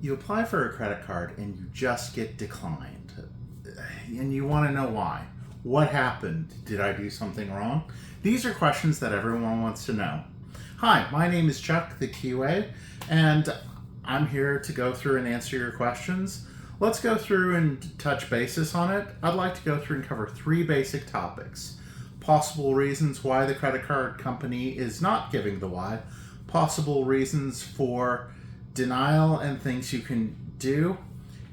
You apply for a credit card and you just get declined. And you want to know why. What happened? Did I do something wrong? These are questions that everyone wants to know. Hi, my name is Chuck, the QA, and I'm here to go through and answer your questions. Let's go through and touch basis on it. I'd like to go through and cover 3 basic topics. Possible reasons why the credit card company is not giving the why. Possible reasons for denial and things you can do.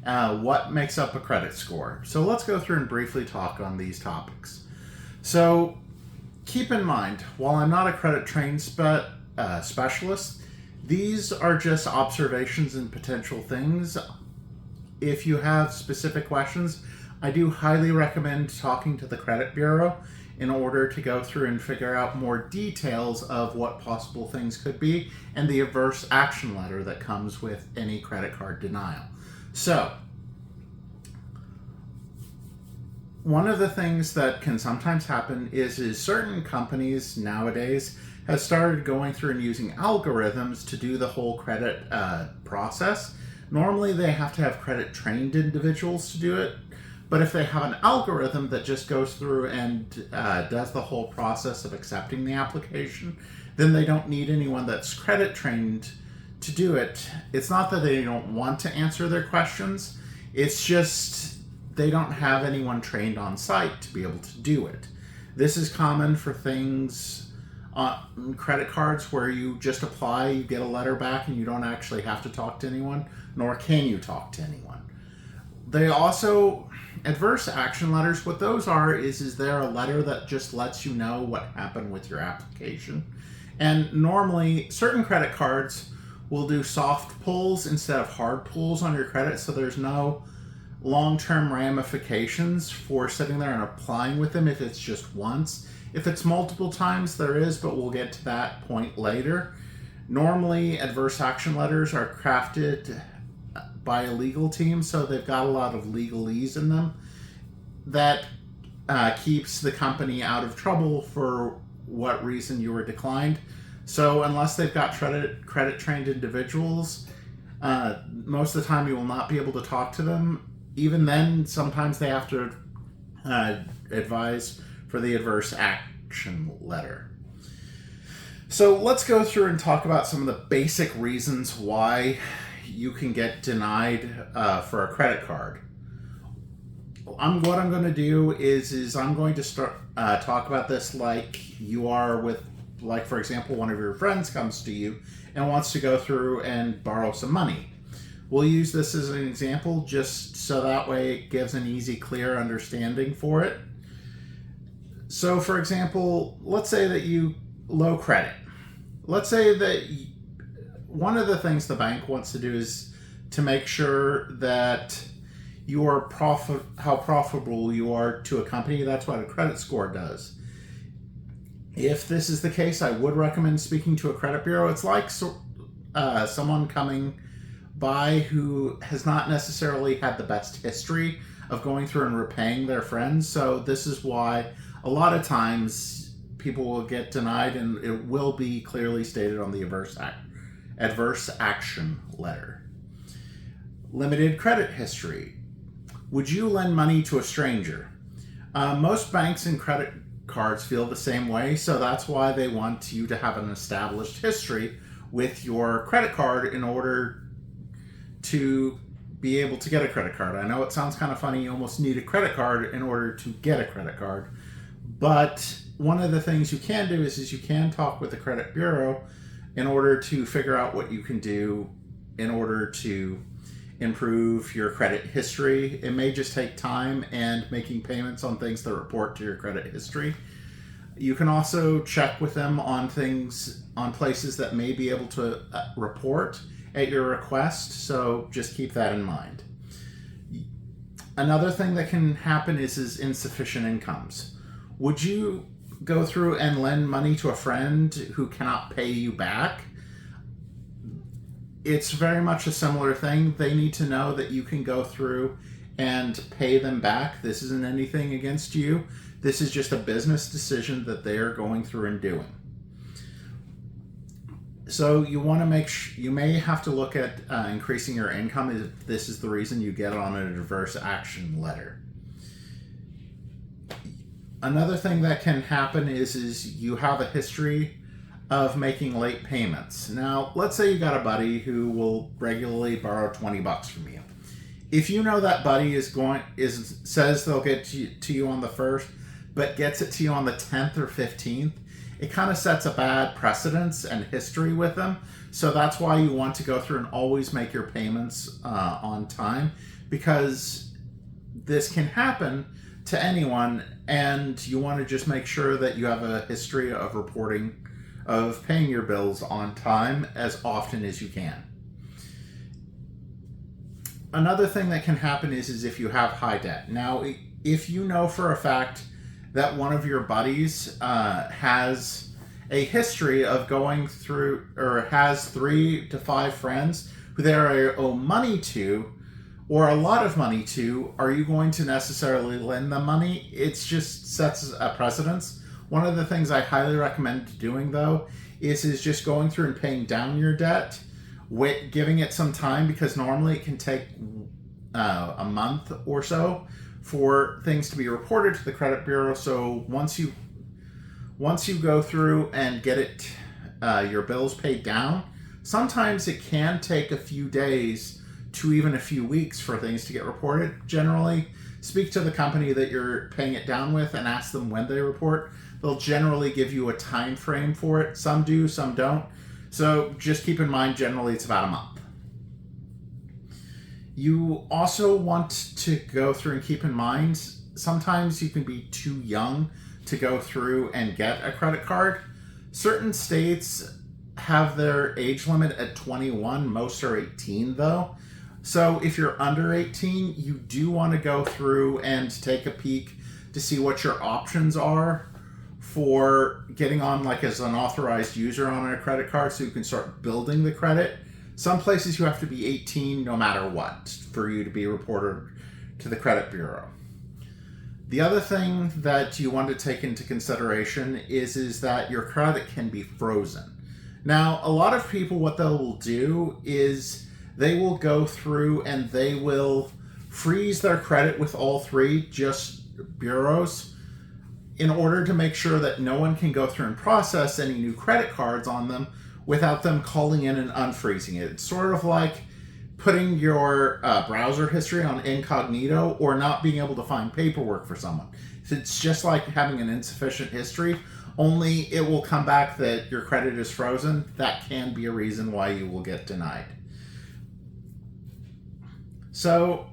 What makes up a credit score. So let's go through and briefly talk on these topics. So keep in mind, while I'm not a credit trained specialist, these are just observations and potential things. If you have specific questions, I do highly recommend talking to the credit bureau in order to go through and figure out more details of what possible things could be and the adverse action letter that comes with any credit card denial. So, one of the things that can sometimes happen is certain companies nowadays have started going through and using algorithms to do the whole credit process. Normally they have to have credit trained individuals to do it, but if they have an algorithm that just goes through and does the whole process of accepting the application, then they don't need anyone that's credit trained to do it. It's not that they don't want to answer their questions, it's just they don't have anyone trained on site to be able to do it. This is common for things on credit cards where you just apply, you get a letter back, and you don't actually have to talk to anyone, nor can you talk to anyone. They also, adverse action letters, what those are is there a letter that just lets you know what happened with your application. And normally, certain credit cards will do soft pulls instead of hard pulls on your credit, so there's no long-term ramifications for sitting there and applying with them if it's just once. If it's multiple times, there is, but we'll get to that point later. Normally, adverse action letters are crafted by a legal team, so they've got a lot of legalese in them that keeps the company out of trouble for what reason you were declined. So unless they've got credit trained individuals, most of the time you will not be able to talk to them. Even then, sometimes they have to advise for the adverse action letter. So let's go through and talk about some of the basic reasons why you can get denied for a credit card. What I'm going to do is I'm going to start talk about this like you are with, like for example, one of your friends comes to you and wants to go through and borrow some money. We'll use this as an example just so that way it gives an easy, clear understanding for it. So for example, let's say that you low credit. Let's say that one of the things the bank wants to do is to make sure that how profitable you are to a company. That's what a credit score does. If this is the case, I would recommend speaking to a credit bureau. It's like someone coming by who has not necessarily had the best history of going through and repaying their friends. So this is why a lot of times people will get denied, and it will be clearly stated on the adverse action letter. Limited credit history. Would you lend money to a stranger? Most banks and credit cards feel the same way, so that's why they want you to have an established history with your credit card in order to be able to get a credit card. I know it sounds kind of funny, you almost need a credit card in order to get a credit card, but one of the things you can do is you can talk with the credit bureau in order to figure out what you can do in order to improve your credit history. It may just take time and making payments on things that report to your credit history. You can also check with them on things, on places that may be able to report at your request, so just keep that in mind. Another thing that can happen is insufficient incomes. Would you go through and lend money to a friend who cannot pay you back? It's very much a similar thing. They need to know that you can go through and pay them back. This isn't anything against you. This is just a business decision that they are going through and doing. So you want to you may have to look at increasing your income if this is the reason you get on a diverse action letter. Another thing that can happen is you have a history of making late payments. Now, let's say you got a buddy who will regularly borrow $20 from you. If you know that buddy says they'll get to you on the 1st, but gets it to you on the 10th or 15th, it kind of sets a bad precedence and history with them. So that's why you want to go through and always make your payments on time, because this can happen to anyone, and you want to just make sure that you have a history of paying your bills on time as often as you can. Another thing that can happen is if you have high debt. Now, if you know for a fact that one of your buddies has a history of going through, or has 3 to 5 friends who they owe money to, or a lot of money to, are you going to necessarily lend them money? It just sets a precedence. One of the things I highly recommend doing, though, is just going through and paying down your debt, giving it some time, because normally it can take a month or so for things to be reported to the credit bureau. So once you go through and get your bills paid down, sometimes it can take a few days to even a few weeks for things to get reported. Generally, speak to the company that you're paying it down with and ask them when they report. They'll generally give you a time frame for it. Some do, some don't. So just keep in mind, generally it's about a month. You also want to go through and keep in mind, sometimes you can be too young to go through and get a credit card. Certain states have their age limit at 21. Most are 18 though. So if you're under 18, you do want to go through and take a peek to see what your options are for getting on as an authorized user on a credit card, so you can start building the credit. Some places you have to be 18 no matter what for you to be reported to the credit bureau. The other thing that you want to take into consideration is that your credit can be frozen. Now, a lot of people, what they will do is they will go through and they will freeze their credit with all 3 bureaus in order to make sure that no one can go through and process any new credit cards on them without them calling in and unfreezing it. It's sort of like putting your browser history on incognito or not being able to find paperwork for someone. It's just like having an insufficient history, only it will come back that your credit is frozen. That can be a reason why you will get denied. So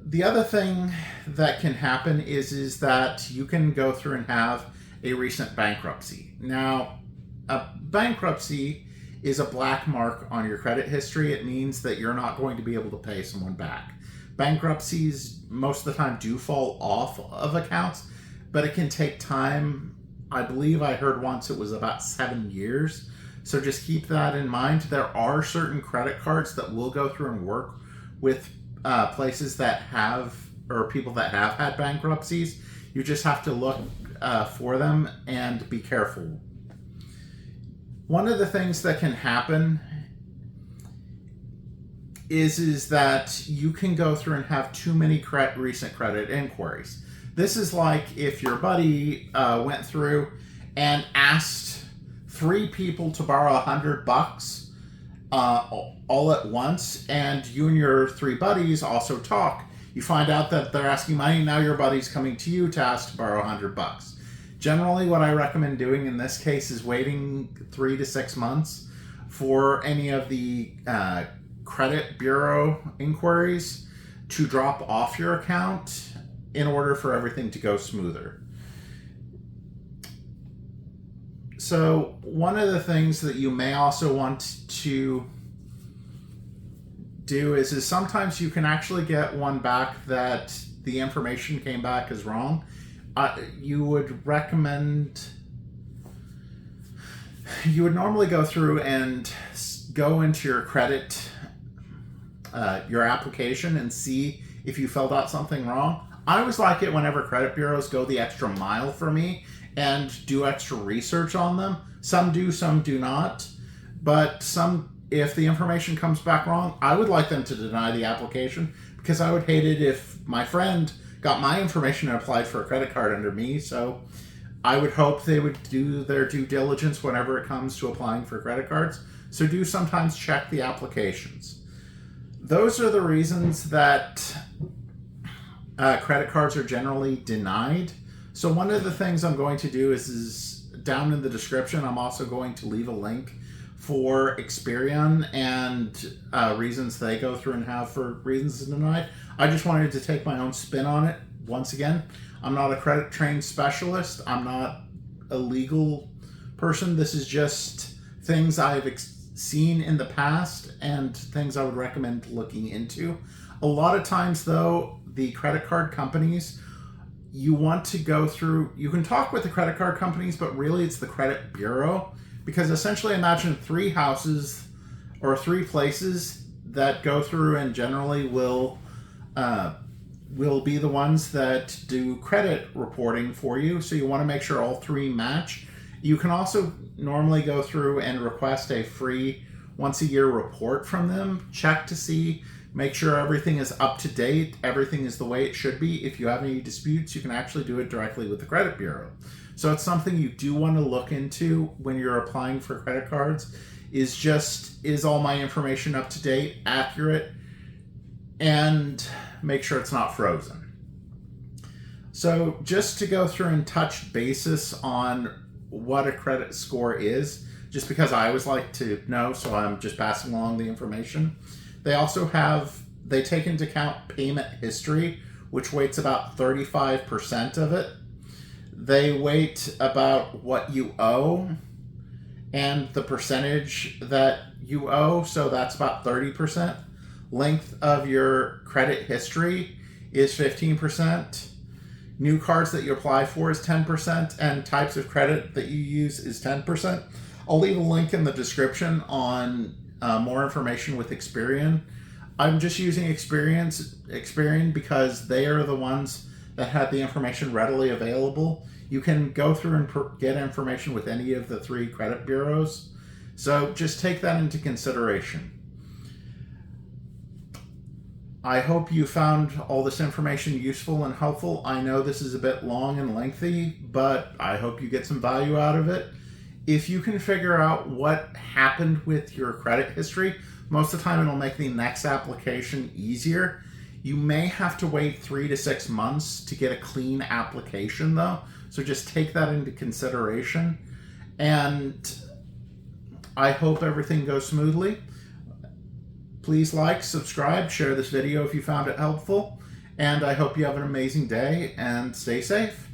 the other thing that can happen is that you can go through and have a recent bankruptcy. Now, a bankruptcy is a black mark on your credit history. It means that you're not going to be able to pay someone back. Bankruptcies most of the time do fall off of accounts, but it can take time. I believe I heard once it was about 7 years. So just keep that in mind. There are certain credit cards that will go through and work with places that have, or people that have had bankruptcies. You just have to look for them and be careful. One of the things that can happen is that you can go through and have too many recent credit inquiries. This is like if your buddy went through and asked 3 people to borrow $100 all at once, and you and your 3 buddies also talk. You find out that they're asking money. Now your buddy's coming to you to ask to borrow $100. Generally, what I recommend doing in this case is waiting 3 to 6 months for any of the credit bureau inquiries to drop off your account in order for everything to go smoother. So one of the things that you may also want to do is sometimes you can actually get one back that the information came back as wrong. You would normally go through and go into your credit, your application, and see if you filled out something wrong. I always like it whenever credit bureaus go the extra mile for me and do extra research on them. Some do, some do not. But if the information comes back wrong, I would like them to deny the application, because I would hate it if my friend got my information and applied for a credit card under me. So I would hope they would do their due diligence whenever it comes to applying for credit cards. So do sometimes check the applications. Those are the reasons that credit cards are generally denied. So one of the things I'm going to do is down in the description, I'm also going to leave a link for Experian and reasons they go through and have for reasons denied. I just wanted to take my own spin on it. Once again, I'm not a credit trained specialist. I'm not a legal person. This is just things I've seen in the past and things I would recommend looking into. A lot of times, though, the credit card companies, you want to go through, you can talk with the credit card companies, but really it's the credit bureau. Because essentially imagine 3 houses or 3 places that go through and generally will be the ones that do credit reporting for you. So you want to make sure all 3 match. You can also normally go through and request a free once-a-year report from them. Check to see, make sure everything is up to date, everything is the way it should be. If you have any disputes, you can actually do it directly with the credit bureau. So it's something you do want to look into when you're applying for credit cards, is all my information up to date, accurate, and make sure it's not frozen. So just to go through and touch basis on what a credit score is, just because I always like to know, so I'm just passing along the information. They take into account payment history, which weights about 35% of it. They weight about what you owe and the percentage that you owe, so that's about 30%. Length of your credit history is 15%. New cards that you apply for is 10%, and types of credit that you use is 10%. I'll leave a link in the description on more information with Experian. I'm just using Experian because they are the ones that had the information readily available. You can go through and get information with any of the 3 credit bureaus. So just take that into consideration. I hope you found all this information useful and helpful. I know this is a bit long and lengthy, but I hope you get some value out of it. If you can figure out what happened with your credit history, most of the time it'll make the next application easier. You may have to wait 3 to 6 months to get a clean application, though. So just take that into consideration. And I hope everything goes smoothly. Please like, subscribe, share this video if you found it helpful. And I hope you have an amazing day and stay safe.